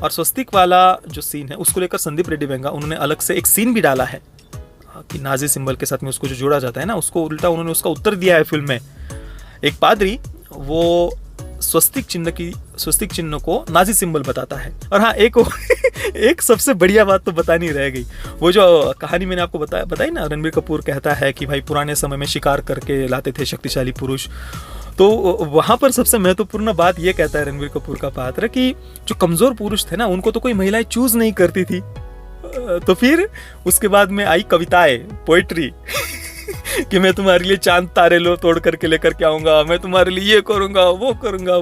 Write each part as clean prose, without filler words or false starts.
और स्वस्तिक वाला जो सीन है उसको लेकर संदीप रेड्डी वेंगा उन्होंने अलग से एक सीन भी डाला है कि नाजी सिंबल के साथ में उसको जो जोड़ा जाता है ना, उसको उल्टा उन्होंने उसका उत्तर दिया है फिल्म में। एक पादरी वो स्वस्तिक चिन्ह को नाजी सिंबल बताता है। और हाँ, एक सबसे बढ़िया बात तो बतानी रह गई, वो जो कहानी मैंने आपको बताई ना, रणबीर कपूर कहता है कि भाई पुराने समय में शिकार करके लाते थे शक्तिशाली पुरुष, तो वहां पर सबसे महत्वपूर्ण बात ये कहता है रणबीर कपूर का पात्र कि जो कमजोर पुरुष थे ना, उनको तो कोई महिलाएं चूज नहीं करती थी। तो फिर उसके बाद में आई कविताएं, पोएट्री कि मैं तुम्हारे लिए चांद तारे लो तोड़ करके लेकर के आऊंगा, मैं तुम्हारे लिए ये करूंगा वो करूंगा।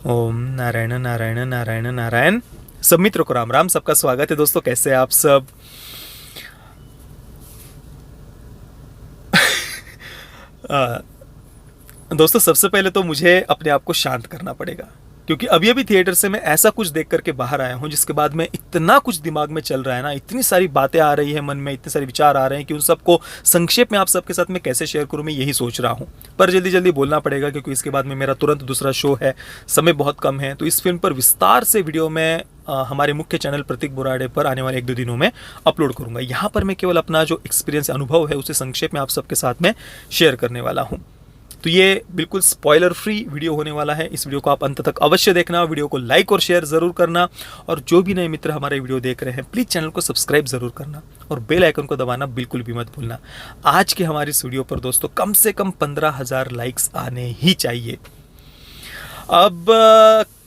ओम नारायण नारायण नारायण नारायण। सब मित्रों को राम राम, सबका स्वागत है दोस्तों। कैसे आप सब? दोस्तों सबसे पहले तो मुझे अपने आप को शांत करना पड़ेगा, क्योंकि अभी थिएटर से मैं ऐसा कुछ देख करके बाहर आया हूँ जिसके बाद में इतना कुछ दिमाग में चल रहा है ना, इतनी सारी बातें आ रही है मन में, इतने सारे विचार आ रहे हैं कि उन सबको संक्षेप में आप सबके साथ में कैसे शेयर करूँ, मैं यही सोच रहा हूँ। पर जल्दी जल्दी बोलना पड़ेगा क्योंकि इसके बाद में मेरा तुरंत दूसरा शो है, समय बहुत कम है। तो इस फिल्म पर विस्तार से वीडियो में हमारे मुख्य चैनल प्रतीक बोराडे पर आने वाले 1-2 दिनों में अपलोड करूँगा। यहाँ पर मैं केवल अपना जो एक्सपीरियंस अनुभव है उसे संक्षेप में आप सबके साथ में शेयर करने वाला हूँ। तो ये बिल्कुल स्पॉइलर फ्री वीडियो होने वाला है। इस वीडियो को आप अंत तक अवश्य देखना, वीडियो को लाइक और शेयर ज़रूर करना, और जो भी नए मित्र हमारे वीडियो देख रहे हैं प्लीज़ चैनल को सब्सक्राइब ज़रूर करना और बेल आइकन को दबाना बिल्कुल भी मत भूलना। आज की हमारी इस वीडियो पर दोस्तों कम से कम 15,000 लाइक्स आने ही चाहिए। अब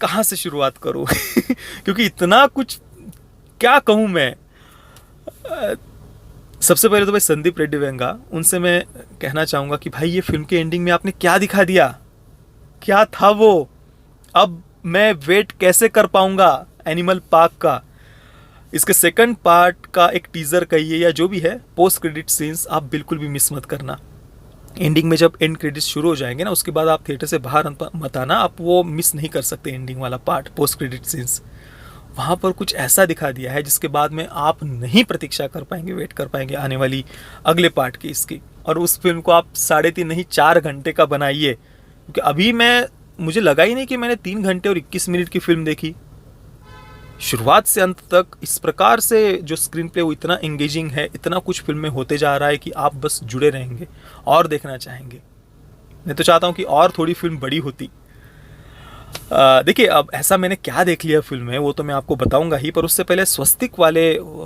कहाँ से शुरुआत करूँ क्योंकि इतना कुछ क्या कहूँ मैं। सबसे पहले तो भाई संदीप रेड्डी वेंगा, उनसे मैं कहना चाहूँगा कि भाई ये फिल्म के एंडिंग में आपने क्या दिखा दिया, क्या था वो? अब मैं वेट कैसे कर पाऊँगा एनिमल पार्क का? इसके सेकंड पार्ट का एक टीज़र कहिए या जो भी है, पोस्ट क्रेडिट सीन्स आप बिल्कुल भी मिस मत करना। एंडिंग में जब एंड क्रेडिट्स शुरू हो जाएंगे ना, उसके बाद आप थिएटर से बाहर मत आना, आप वो मिस नहीं कर सकते एंडिंग वाला पार्ट, पोस्ट क्रेडिट सीन्स। वहाँ पर कुछ ऐसा दिखा दिया है जिसके बाद में आप नहीं प्रतीक्षा कर पाएंगे, वेट कर पाएंगे आने वाली अगले पार्ट की इसकी। और उस फिल्म को आप 3.5 नहीं 4 घंटे का बनाइए, क्योंकि अभी मुझे लगा ही नहीं कि मैंने 3 घंटे और 21 मिनट की फिल्म देखी। शुरुआत से अंत तक इस प्रकार से जो स्क्रीन प्ले वो इतना एंगेजिंग है, इतना कुछ फिल्म में होते जा रहा है कि आप बस जुड़े रहेंगे और देखना चाहेंगे। मैं तो चाहता हूँ कि और थोड़ी फिल्म बड़ी होती। देखिए, अब ऐसा मैंने क्या देख लिया फिल्म में वो तो मैं आपको बताऊंगा ही, पर उससे पहले स्वस्तिक वाले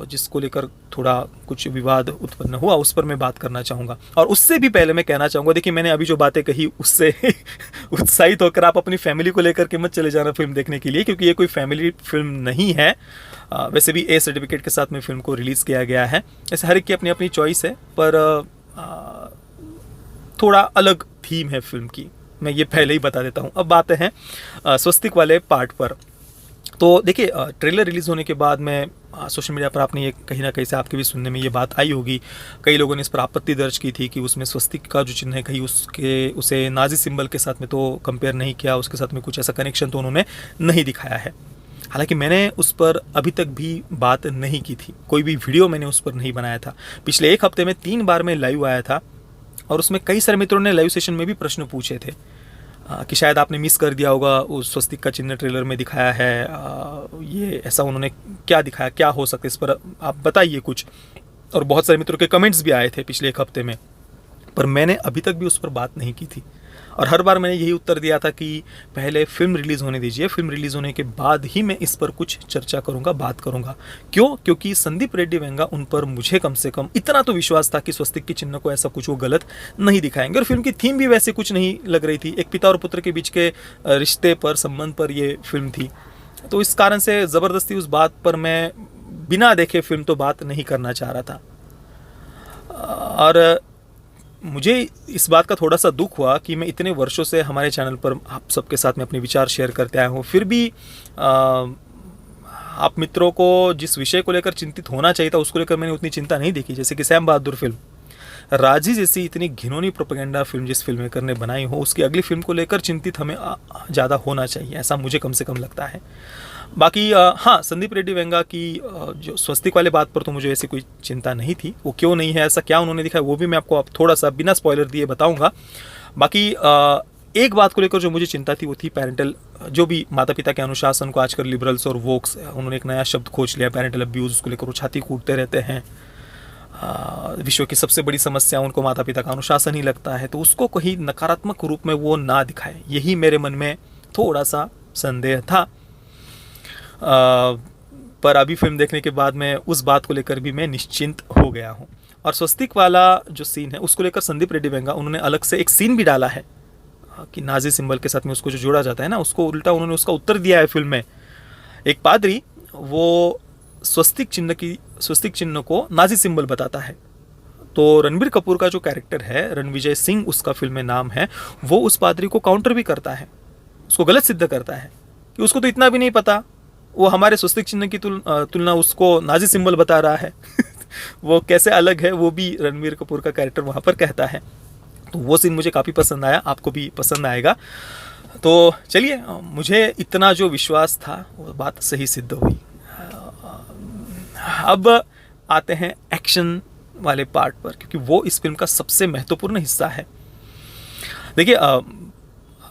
जिसको लेकर थोड़ा कुछ विवाद उत्पन्न हुआ उस पर मैं बात करना चाहूँगा। और उससे भी पहले मैं कहना चाहूँगा, देखिए मैंने अभी जो बातें कही उससे उत्साहित होकर आप अपनी फैमिली को लेकर के मत चले जाना फिल्म देखने के लिए, क्योंकि ये कोई फैमिली फिल्म नहीं है। वैसे भी ए सर्टिफिकेट के साथ में फिल्म को रिलीज़ किया गया है। ऐसे हर एक की अपनी अपनी चॉइस है, पर थोड़ा अलग थीम है फिल्म की, मैं ये पहले ही बता देता हूँ। अब बातें हैं स्वस्तिक वाले पार्ट पर। तो देखिए, ट्रेलर रिलीज़ होने के बाद में सोशल मीडिया पर आपने ये कहीं ना कहीं से आपके भी सुनने में ये बात आई होगी, कई लोगों ने इस पर आपत्ति दर्ज की थी कि उसमें स्वस्तिक का जो चिन्ह है कहीं उसे नाजी सिंबल के साथ में तो कंपेयर नहीं किया, उसके साथ में कुछ ऐसा कनेक्शन तो उन्होंने नहीं दिखाया है। हालांकि मैंने उस पर अभी तक भी बात नहीं की थी, कोई भी वीडियो मैंने उस पर नहीं बनाया था। पिछले 1 हफ्ते में 3 बार मैं लाइव आया था और उसमें कई सारे मित्रों ने लाइव सेशन में भी प्रश्न पूछे थे कि शायद आपने मिस कर दिया होगा, उस स्वस्तिक का चिन्ह ट्रेलर में दिखाया है, ये ऐसा उन्होंने क्या दिखाया, क्या हो सकता है, इस पर आप बताइए कुछ। और बहुत सारे मित्रों के कमेंट्स भी आए थे पिछले 1 हफ्ते में, पर मैंने अभी तक भी उस पर बात नहीं की थी। और हर बार मैंने यही उत्तर दिया था कि पहले फिल्म रिलीज़ होने दीजिए, फिल्म रिलीज़ होने के बाद ही मैं इस पर कुछ चर्चा करूंगा, बात करूंगा। क्यों? क्योंकि संदीप रेड्डी वेंगा उन पर मुझे कम से कम इतना तो विश्वास था कि स्वस्तिक के चिन्ह को ऐसा कुछ वो गलत नहीं दिखाएंगे। और फिल्म की थीम भी वैसे कुछ नहीं लग रही थी, एक पिता और पुत्र के बीच के रिश्ते पर, संबंध पर ये फिल्म थी। तो इस कारण से ज़बरदस्ती उस बात पर मैं बिना देखे फिल्म तो बात नहीं करना चाह रहा था। और मुझे इस बात का थोड़ा सा दुख हुआ कि मैं इतने वर्षों से हमारे चैनल पर आप सबके साथ में अपने विचार शेयर करते आया हूँ, फिर भी आप मित्रों को जिस विषय को लेकर चिंतित होना चाहिए था उसको लेकर मैंने उतनी चिंता नहीं देखी। जैसे कि सैम बहादुर फिल्म, राजी जैसी इतनी घिनौनी प्रोपेगेंडा फिल्म जिस फिल्म मेकर ने बनाई हो, उसकी अगली फिल्म को लेकर चिंतित हमें ज़्यादा होना चाहिए, ऐसा मुझे कम से कम लगता है। बाकी हाँ, संदीप रेड्डी वेंगा की जो स्वस्तिक वाले बात पर तो मुझे ऐसी कोई चिंता नहीं थी। वो क्यों नहीं है, ऐसा क्या उन्होंने दिखाया, वो भी मैं आपको थोड़ा सा बिना स्पॉइलर दिए बताऊंगा। बाकी एक बात को लेकर जो मुझे चिंता थी वो थी पेरेंटल, जो भी माता पिता के अनुशासन को आजकल लिबरल्स और वोक्स उन्होंने एक नया शब्द खोज लिया, पेरेंटल अब्यूज़, उसको लेकर वो छाती कूटते रहते हैं। विश्व की सबसे बड़ी समस्या उनको माता पिता का अनुशासन ही लगता है, तो उसको कहीं नकारात्मक रूप में वो ना दिखाए, यही मेरे मन में थोड़ा सा संदेह था। पर अभी फिल्म देखने के बाद मैं उस बात को लेकर भी मैं निश्चिंत हो गया हूँ। और स्वस्तिक वाला जो सीन है उसको लेकर संदीप रेड्डी वेंगा उन्होंने अलग से एक सीन भी डाला है कि नाजी सिंबल के साथ में उसको जो जोड़ा जाता है ना, उसको उल्टा उन्होंने उसका उत्तर दिया है फिल्म में। एक पादरी वो स्वस्तिक चिन्ह को नाजी सिंबल बताता है, तो रणबीर कपूर का जो कैरेक्टर है रणविजय सिंह उसका फिल्म में नाम है, वो उस पादरी को काउंटर भी करता है, उसको गलत सिद्ध करता है कि उसको तो इतना भी नहीं पता, वो हमारे स्वस्तिक चिन्ह की तुलना उसको नाजी सिंबल बता रहा है वो कैसे अलग है वो भी रणबीर कपूर का कैरेक्टर वहाँ पर कहता है। तो वो सीन मुझे काफ़ी पसंद आया, आपको भी पसंद आएगा। तो चलिए, मुझे इतना जो विश्वास था वो बात सही सिद्ध हुई। अब आते हैं एक्शन वाले पार्ट पर, क्योंकि वो इस फिल्म का सबसे महत्वपूर्ण हिस्सा है। देखिए,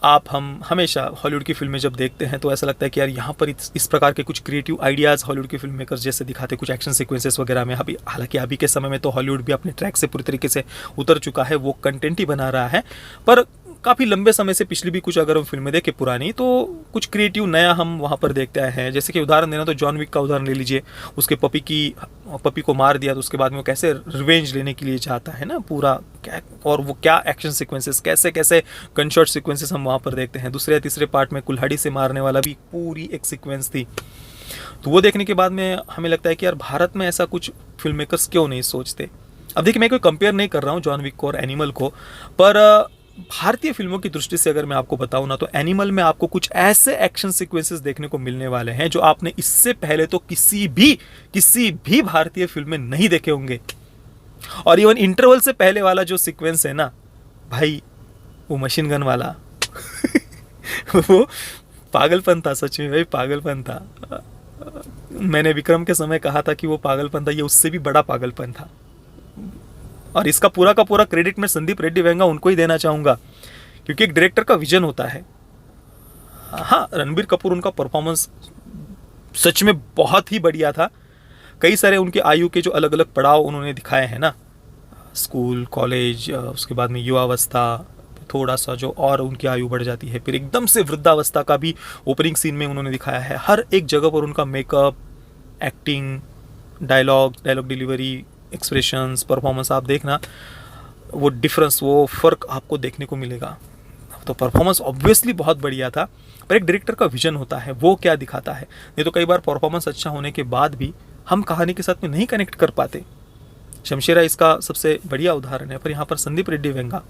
आप हम हमेशा हॉलीवुड की फिल्में जब देखते हैं तो ऐसा लगता है कि यार यहाँ पर इस प्रकार के कुछ क्रिएटिव आइडियाज़ हॉलीवुड के फिल्म मेकर्स जैसे दिखाते कुछ एक्शन सीक्वेंसेस वगैरह में। अभी हालांकि अभी के समय में तो हॉलीवुड भी अपने ट्रैक से पूरी तरीके से उतर चुका है, वो कंटेंट ही बना रहा है, पर काफ़ी लंबे समय से पिछली भी कुछ अगर हम फिल्में देखें पुरानी, तो कुछ क्रिएटिव नया हम वहाँ पर देखते आए हैं। जैसे कि उदाहरण देना तो जॉन विक का उदाहरण ले लीजिए, उसके पपी को मार दिया तो उसके बाद में वो कैसे रिवेंज लेने के लिए चाहता है ना पूरा, क्या और वो क्या एक्शन सीक्वेंसेस, कैसे कैसे गनशॉट सीक्वेंसेस हम वहाँ पर देखते हैं। दूसरे या तीसरे पार्ट में कुल्हाड़ी से मारने वाला भी पूरी एक सीक्वेंस थी। तो वो देखने के बाद में हमें लगता है कि यार भारत में ऐसा कुछ फिल्म मेकर्स क्यों नहीं सोचते। अब देखिए, मैं कोई कंपेयर नहीं कर रहा हूँ जॉन विक को और एनिमल को, पर भारतीय फिल्मों की दृष्टि से अगर मैं आपको बताऊं ना, तो एनिमल में आपको कुछ ऐसे एक्शन सीक्वेंसेस देखने को मिलने वाले हैं जो आपने इससे पहले तो किसी भी भारतीय फिल्म में नहीं देखे होंगे। और इवन इंटरवल से पहले वाला जो सीक्वेंस है ना भाई, वो मशीन गन वाला वो पागलपन था, सच में भाई पागलपन था। मैंने विक्रम के समय कहा था कि वो पागलपन था, ये उससे भी बड़ा पागलपन था। और इसका पूरा का पूरा क्रेडिट मैं संदीप रेड्डी वेंगा उनको ही देना चाहूँगा, क्योंकि एक डायरेक्टर का विजन होता है। हाँ, रणबीर कपूर उनका परफॉर्मेंस सच में बहुत ही बढ़िया था। कई सारे उनके आयु के जो अलग अलग पड़ाव उन्होंने दिखाए हैं ना, स्कूल, कॉलेज, उसके बाद में युवावस्था, थोड़ा सा जो और उनकी आयु बढ़ जाती है, फिर एकदम से वृद्धावस्था का भी ओपनिंग सीन में उन्होंने दिखाया है। हर एक जगह पर उनका makeup, acting, dialogue delivery, expressions, performance, आप देखना वो डिफरेंस, वो फ़र्क आपको देखने को मिलेगा। तो परफॉर्मेंस ऑब्वियसली बहुत बढ़िया था, पर एक डायरेक्टर का विजन होता है, वो क्या दिखाता है। नहीं तो कई बार परफॉर्मेंस अच्छा होने के बाद भी हम कहानी के साथ में नहीं कनेक्ट कर पाते। शमशेरा इसका सबसे बढ़िया उदाहरण है। पर यहाँ पर संदीप रेड्डी वेंगा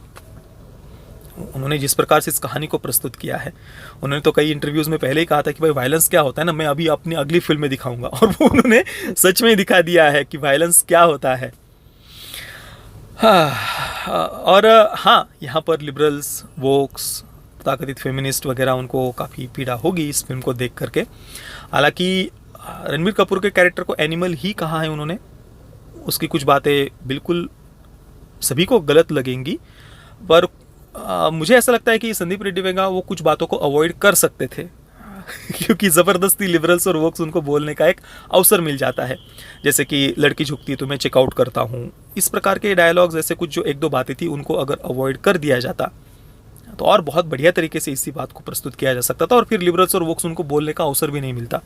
उन्होंने जिस प्रकार से इस कहानी को प्रस्तुत किया है, उन्होंने तो कई इंटरव्यूज़ में पहले ही कहा था कि भाई वायलेंस क्या होता है ना, मैं अभी अपनी अगली फिल्म में दिखाऊंगा, और वो उन्होंने सच में दिखा दिया है कि वायलेंस क्या होता है। और हाँ, यहाँ पर लिबरल्स, वोक्स, तथाकथित फेमिनिस्ट वगैरह उनको काफ़ी पीड़ा होगी इस फिल्म को देख करके। हालांकि रणबीर कपूर के कैरेक्टर को एनिमल ही कहा है उन्होंने, उसकी कुछ बातें बिल्कुल सभी को गलत लगेंगी, पर मुझे ऐसा लगता है कि संदीप रेड्डी वेंगा वो कुछ बातों को अवॉइड कर सकते थे क्योंकि ज़बरदस्ती लिबरल्स और वोक्स उनको बोलने का एक अवसर मिल जाता है। जैसे कि लड़की झुकती है तो मैं चेकआउट करता हूँ, इस प्रकार के डायलॉग्स, ऐसे कुछ जो एक दो बातें थी उनको अगर अवॉइड कर दिया जाता तो और बहुत बढ़िया तरीके से इसी बात को प्रस्तुत किया जा सकता था, और फिर लिबरल्स और वोक्स उनको बोलने का अवसर भी नहीं मिलता।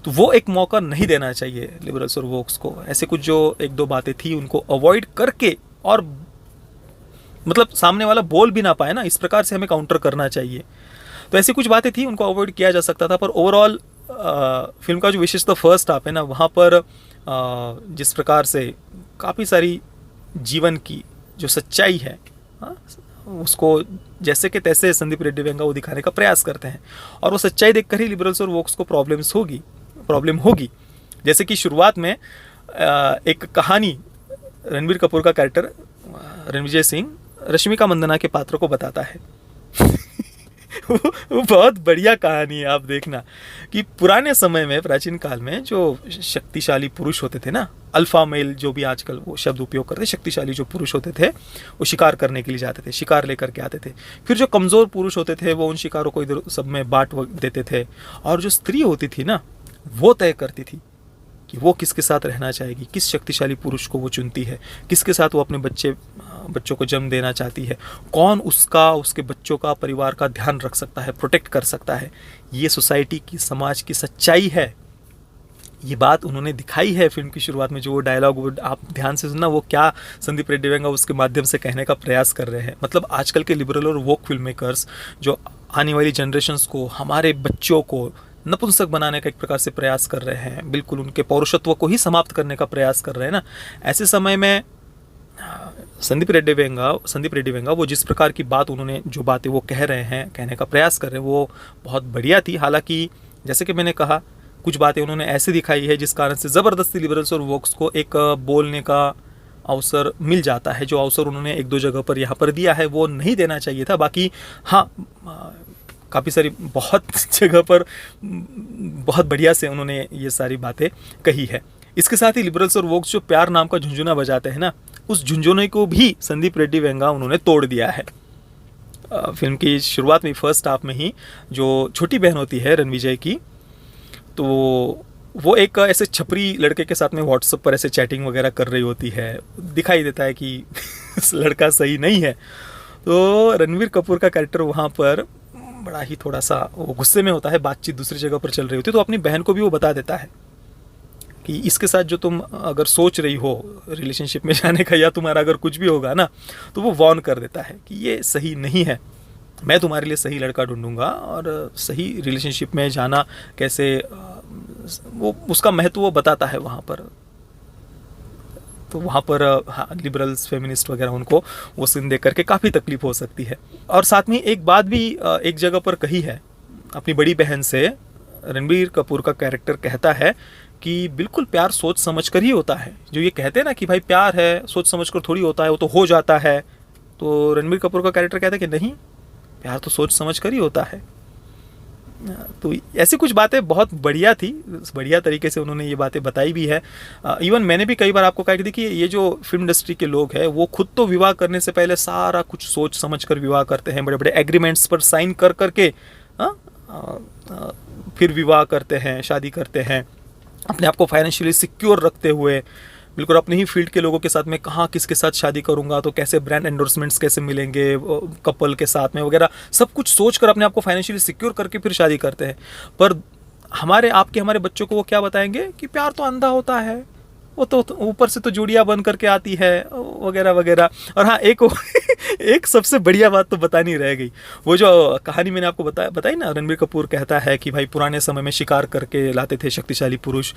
तो वो एक मौका नहीं देना चाहिए लिबरल्स और वोक्स को। ऐसे कुछ जो एक दो बातें थी उनको अवॉइड करके, और मतलब सामने वाला बोल भी ना पाए ना, इस प्रकार से हमें काउंटर करना चाहिए। तो ऐसी कुछ बातें थी उनको अवॉइड किया जा सकता था। पर ओवरऑल फिल्म का जो विशेषता फर्स्ट हाफ है ना, वहाँ पर जिस प्रकार से काफ़ी सारी जीवन की जो सच्चाई है, उसको जैसे कि तैसे संदीप रेड्डी वेंगा वो दिखाने का प्रयास करते हैं, और वो सच्चाई देखकर ही लिबरल्स और वोक्स को प्रॉब्लम होगी। जैसे कि शुरुआत में एक कहानी रणबीर कपूर का कैरेक्टर रणविजय सिंह रश्मिका मंदना के पात्र को बताता है वो बहुत बढ़िया कहानी है, आप देखना कि पुराने समय में, प्राचीन काल में जो शक्तिशाली पुरुष होते थे ना, अल्फा मेल जो भी आजकल वो शब्द उपयोग करते, शक्तिशाली जो पुरुष होते थे वो शिकार करने के लिए जाते थे, शिकार लेकर के आते थे। फिर जो कमज़ोर पुरुष होते थे वो उन शिकारों को इधर सब में बांट देते थे, और जो स्त्री होती थी ना वो तय करती थी कि वो किसके साथ रहना चाहेगी, किस शक्तिशाली पुरुष को वो चुनती है, किसके साथ वो अपने बच्चों को जन्म देना चाहती है, कौन उसका, उसके बच्चों का, परिवार का ध्यान रख सकता है, प्रोटेक्ट कर सकता है। ये सोसाइटी की, समाज की सच्चाई है। ये बात उन्होंने दिखाई है फिल्म की शुरुआत में। जो वो डायलॉग आप ध्यान से सुनना, वो क्या संदीप रेड्डी वेंगा उसके माध्यम से कहने का प्रयास कर रहे हैं। मतलब आजकल के लिबरल और वोक फिल्म मेकर्स जो आने वाली जनरेशन्स को, हमारे बच्चों को नपुंसक बनाने का एक प्रकार से प्रयास कर रहे हैं, बिल्कुल उनके पौरुषत्व को ही समाप्त करने का प्रयास कर रहे हैं ना, ऐसे समय में संदीप रेड्डी वेंगा वो जिस प्रकार की बात उन्होंने, जो बातें वो कह रहे हैं, कहने का प्रयास कर रहे हैं, वो बहुत बढ़िया थी। हालांकि जैसे कि मैंने कहा, कुछ बातें उन्होंने ऐसे दिखाई है जिस कारण से ज़बरदस्ती लिबरल्स और वोक्स को एक बोलने का अवसर मिल जाता है। जो अवसर उन्होंने एक दो जगह पर यहाँ पर दिया है वो नहीं देना चाहिए था। बाकी हाँ, काफ़ी सारी बहुत जगह पर बहुत बढ़िया से उन्होंने ये सारी बातें कही है। इसके साथ ही लिबरल्स और वोक्स जो प्यार नाम का झुंझुना बजाते हैं ना, उस झुंझुने को भी संदीप रेड्डी वेंगा उन्होंने तोड़ दिया है। फिल्म की शुरुआत में, फर्स्ट हाफ में ही, जो छोटी बहन होती है रणविजय की, तो वो एक ऐसे छपरी लड़के के साथ में व्हाट्सएप पर ऐसे चैटिंग वगैरह कर रही होती है। दिखाई देता है कि लड़का सही नहीं है। तो रणवीर कपूर का कैरेक्टर वहाँ पर बड़ा ही थोड़ा सा वो गुस्से में होता है, बातचीत दूसरी जगह पर चल रही होती है, तो अपनी बहन को भी वो बता देता है कि इसके साथ जो तुम अगर सोच रही हो रिलेशनशिप में जाने का, या तुम्हारा अगर कुछ भी होगा ना, तो वो वार्न कर देता है कि ये सही नहीं है, मैं तुम्हारे लिए सही लड़का ढूंढूंगा, और सही रिलेशनशिप में जाना कैसे, वो उसका महत्व वो बताता है वहाँ पर। तो वहाँ पर हाँ, लिबरल्स, फेमिनिस्ट वगैरह उनको वो सीन देख करके काफ़ी तकलीफ हो सकती है। और साथ में एक बात भी एक जगह पर कही है अपनी बड़ी बहन से, रणबीर कपूर का कैरेक्टर कहता है कि बिल्कुल प्यार सोच समझ कर ही होता है। जो ये कहते हैं ना कि भाई प्यार है, सोच समझ कर थोड़ी होता है, वो तो हो जाता है, तो रणबीर कपूर का कैरेक्टर कहता है कि नहीं, प्यार तो सोच समझ कर ही होता है। तो ऐसी कुछ बातें बहुत बढ़िया थी, बढ़िया तरीके से उन्होंने ये बातें बताई भी है। इवन मैंने भी कई बार आपको कहा कि देखिए, ये जो फिल्म इंडस्ट्री के लोग हैं वो खुद तो विवाह करने से पहले सारा कुछ सोच समझ कर विवाह करते हैं, बड़े बड़े एग्रीमेंट्स पर साइन कर करके फिर विवाह करते हैं, शादी करते हैं, अपने आप को फाइनेंशियली सिक्योर रखते हुए, बिल्कुल अपने ही फील्ड के लोगों के साथ में कहाँ किसके साथ शादी करूंगा, तो कैसे ब्रांड एंडोर्समेंट्स कैसे मिलेंगे कपल के साथ में वगैरह, सब कुछ सोच कर अपने आप को फाइनेंशियली सिक्योर करके फिर शादी करते हैं। पर हमारे बच्चों को वो क्या बताएंगे कि प्यार तो अंधा होता है, वो तो ऊपर से तो जोड़ियाँ बन करके आती है वगैरह वगैरह। और हाँ, एक सबसे बढ़िया बात तो बतानी रह गई, वो जो कहानी मैंने आपको बताई ना, रणबीर कपूर कहता है कि भाई पुराने समय में शिकार करके लाते थे शक्तिशाली पुरुष,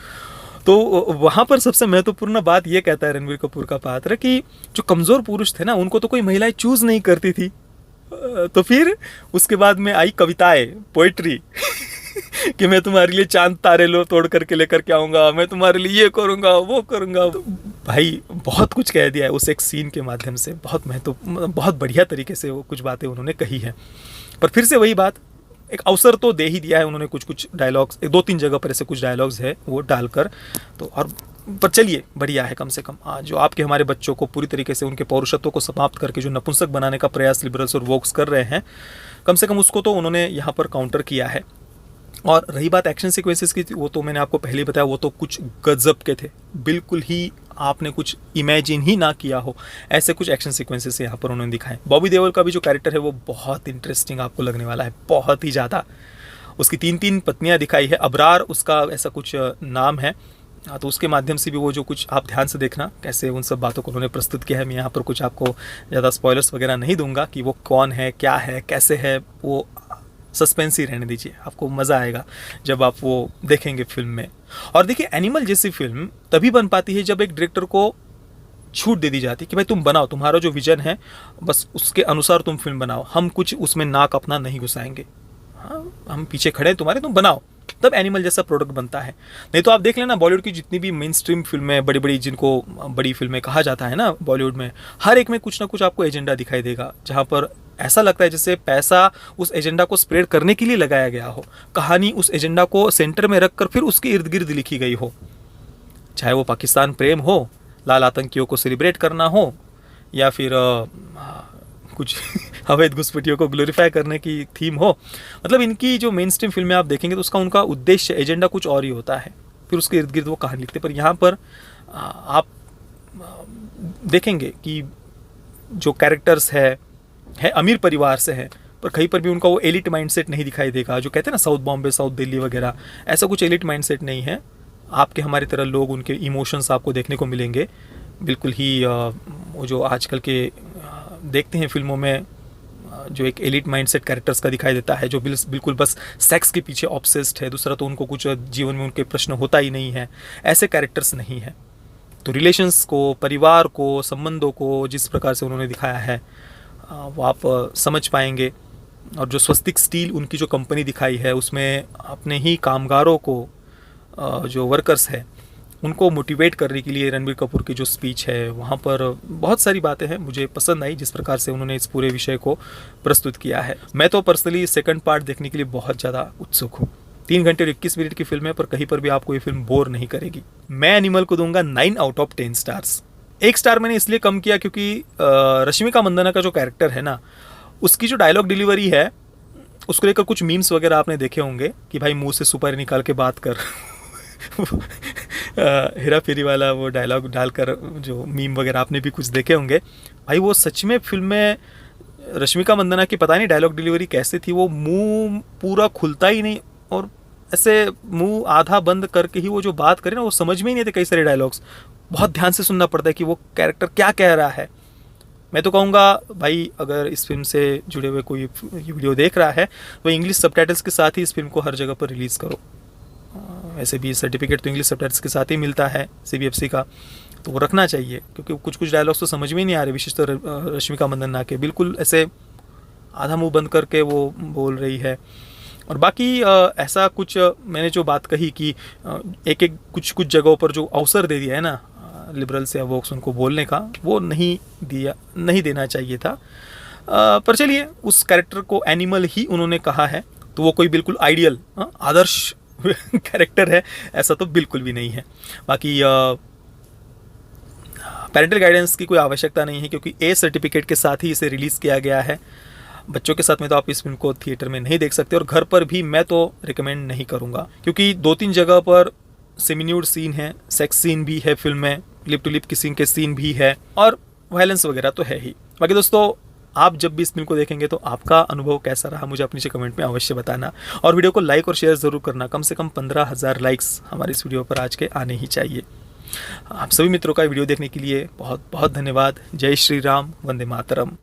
तो वहाँ पर सबसे महत्वपूर्ण बात ये कहता है रणबीर कपूर का पात्र कि जो कमज़ोर पुरुष थे ना, उनको तो कोई महिलाएं चूज़ नहीं करती थी। तो फिर उसके बाद में आई कविताएं, पोइट्री कि मैं तुम्हारे लिए चांद तारे लो तोड़ करके लेकर के आऊँगा, मैं तुम्हारे लिए ये करूँगा वो करूँगा। तो भाई बहुत कुछ कह दिया है उस एक सीन के माध्यम से, बहुत बढ़िया तरीके से वो कुछ बातें उन्होंने कही हैं। पर फिर से वही बात, एक अवसर तो दे ही दिया है उन्होंने, कुछ डायलॉग्स, एक दो तीन जगह पर ऐसे कुछ डायलॉग्स है वो डालकर, तो और पर चलिए बढ़िया है। कम से कम जो आपके हमारे बच्चों को पूरी तरीके से उनके पौरुषत्व को समाप्त करके जो नपुंसक बनाने का प्रयास लिबरल्स और वोक्स कर रहे हैं, कम से कम उसको तो उन्होंने यहाँ पर काउंटर किया है। और रही बात एक्शन सीक्वेंसेस की, वो तो मैंने आपको पहले ही बताया, वो तो कुछ गजब के थे, बिल्कुल ही आपने कुछ इमेजिन ही ना किया हो, ऐसे कुछ एक्शन सीक्वेंसेस यहाँ पर उन्होंने दिखाए। बॉबी देओल का भी जो कैरेक्टर है वो बहुत इंटरेस्टिंग आपको लगने वाला है, बहुत ही ज़्यादा। उसकी 3 पत्नियाँ दिखाई है, अबरार उसका ऐसा कुछ नाम है, तो उसके माध्यम से भी वो जो कुछ आप ध्यान से देखना कैसे उन सब बातों को उन्होंने प्रस्तुत किया है। मैं यहाँ पर कुछ आपको ज़्यादा स्पॉयलर्स वगैरह नहीं दूंगा कि वो कौन है, क्या है, कैसे है, वो सस्पेंस ही रहने दीजिए, आपको मज़ा आएगा जब आप वो देखेंगे फिल्म में। और देखिए, एनिमल जैसी फिल्म तभी बन पाती है जब एक डायरेक्टर को छूट दे दी जाती है कि भाई तुम बनाओ, तुम्हारा जो विजन है बस उसके अनुसार तुम फिल्म बनाओ, हम कुछ उसमें नाक अपना नहीं घुसाएंगे, हाँ हम पीछे खड़े हैं तुम्हारे, तुम बनाओ, तब एनिमल जैसा प्रोडक्ट बनता है। नहीं तो आप देख लेना बॉलीवुड की जितनी भी मेन स्ट्रीम फिल्में, बड़ी बड़ी जिनको बड़ी फिल्में कहा जाता है ना बॉलीवुड में, हर एक में कुछ ना कुछ आपको एजेंडा दिखाई देगा, जहाँ पर ऐसा लगता है जैसे पैसा उस एजेंडा को स्प्रेड करने के लिए लगाया गया हो, कहानी उस एजेंडा को सेंटर में रखकर फिर उसके इर्द गिर्द लिखी गई हो। चाहे वो पाकिस्तान प्रेम हो, लाल आतंकियों को सेलिब्रेट करना हो, या फिर कुछ अवैध घुसपैठियों को ग्लोरीफाई करने की थीम हो। मतलब इनकी जो मेन स्ट्रीम फिल्में आप देखेंगे तो उसका उनका उद्देश्य, एजेंडा कुछ और ही होता है, फिर उसके इर्द गिर्द वो कहानी लिखते। पर यहाँ पर आप देखेंगे कि जो कैरेक्टर्स है अमीर परिवार से हैं, पर कहीं पर भी उनका वो एलिट माइंडसेट नहीं दिखाई देगा। जो कहते हैं ना साउथ बॉम्बे, साउथ दिल्ली वगैरह, ऐसा कुछ एलिट माइंडसेट नहीं है। आपके हमारी तरह लोग, उनके इमोशंस आपको देखने को मिलेंगे। बिल्कुल ही वो जो आजकल के देखते हैं फिल्मों में, जो एक एलिट माइंडसेट कैरेक्टर्स का दिखाई देता है, जो बिल्कुल बस सेक्स के पीछे ऑब्सेस्ड है, दूसरा तो उनको कुछ जीवन में उनके प्रश्न होता ही नहीं है, ऐसे कैरेक्टर्स नहीं है। तो रिलेशंस को, परिवार को, संबंधों को जिस प्रकार से उन्होंने दिखाया है वो आप समझ पाएंगे। और जो स्वस्तिक स्टील उनकी जो कंपनी दिखाई है, उसमें अपने ही कामगारों को, जो वर्कर्स है, उनको मोटिवेट करने के लिए रणबीर कपूर की जो स्पीच है, वहाँ पर बहुत सारी बातें हैं मुझे पसंद आई, जिस प्रकार से उन्होंने इस पूरे विषय को प्रस्तुत किया है। मैं तो पर्सनली सेकंड पार्ट देखने के लिए बहुत ज़्यादा उत्सुक हूँ। 3 घंटे और 21 मिनट की फिल्म है, पर कहीं पर भी आपको ये फिल्म बोर नहीं करेगी। मैं एनिमल को दूंगा 9 आउट ऑफ 10 स्टार्स। 1 स्टार मैंने इसलिए कम किया क्योंकि रश्मिका मंदाना का जो कैरेक्टर है ना, उसकी जो डायलॉग डिलीवरी है, उसको लेकर कुछ मीम्स वगैरह आपने देखे होंगे कि भाई मुंह से सुपारी निकाल के बात कर। हेरा फेरी वाला वो डायलॉग डालकर जो मीम वगैरह आपने भी कुछ देखे होंगे। भाई वो सच में फिल्म में रश्मिका मंदाना की पता नहीं डायलॉग डिलीवरी कैसे थी, वो मुंह पूरा खुलता ही नहीं और ऐसे मुंह आधा बंद करके ही वो जो बात करे ना, वो समझ में ही नहीं थे कई सारे डायलॉग्स। बहुत ध्यान से सुनना पड़ता है कि वो कैरेक्टर क्या कह रहा है। मैं तो कहूँगा भाई, अगर इस फिल्म से जुड़े हुए कोई वीडियो देख रहा है तो इंग्लिश सबटाइटल्स के साथ ही इस फिल्म को हर जगह पर रिलीज़ करो। वैसे भी सर्टिफिकेट तो इंग्लिश सबटाइटल्स के साथ ही मिलता है CBFC का, तो वो रखना चाहिए, क्योंकि कुछ डायलॉग्स तो समझ में नहीं आ रहे, विशेषतः रश्मिका मंदाना के। बिल्कुल ऐसे आधा मुंह बंद करके वो बोल रही है। और बाकी ऐसा कुछ मैंने जो बात कही कि एक कुछ जगहों पर जो अवसर दे दिया है ना लिबरल्स या वोक्स उनको बोलने का, वो नहीं देना चाहिए था। पर चलिए, उस कैरेक्टर को एनिमल ही उन्होंने कहा है, तो वो कोई बिल्कुल आइडियल आदर्श कैरेक्टर है ऐसा तो बिल्कुल भी नहीं है। बाकी पेरेंटल गाइडेंस की कोई आवश्यकता नहीं है, क्योंकि A सर्टिफिकेट के साथ ही इसे रिलीज़ किया गया है। बच्चों के साथ में तो आप इस फिल्म को थिएटर में नहीं देख सकते, और घर पर भी मैं तो रिकमेंड नहीं करूँगा, क्योंकि 2-3 जगह पर सेमिन्यूड सीन है, सेक्स सीन भी है फिल्म में, लिप टू लिप किसिंग के सीन भी है, और वायलेंस वगैरह तो है ही। बाकी दोस्तों, आप जब भी इस फिल्म को देखेंगे तो आपका अनुभव कैसा रहा मुझे अपने कमेंट में अवश्य बताना, और वीडियो को लाइक और शेयर ज़रूर करना। कम से कम 15,000 लाइक्स हमारे इस वीडियो पर आज के आने ही चाहिए। आप सभी मित्रों का वीडियो देखने के लिए बहुत बहुत धन्यवाद। जय श्री राम, वंदे मातरम।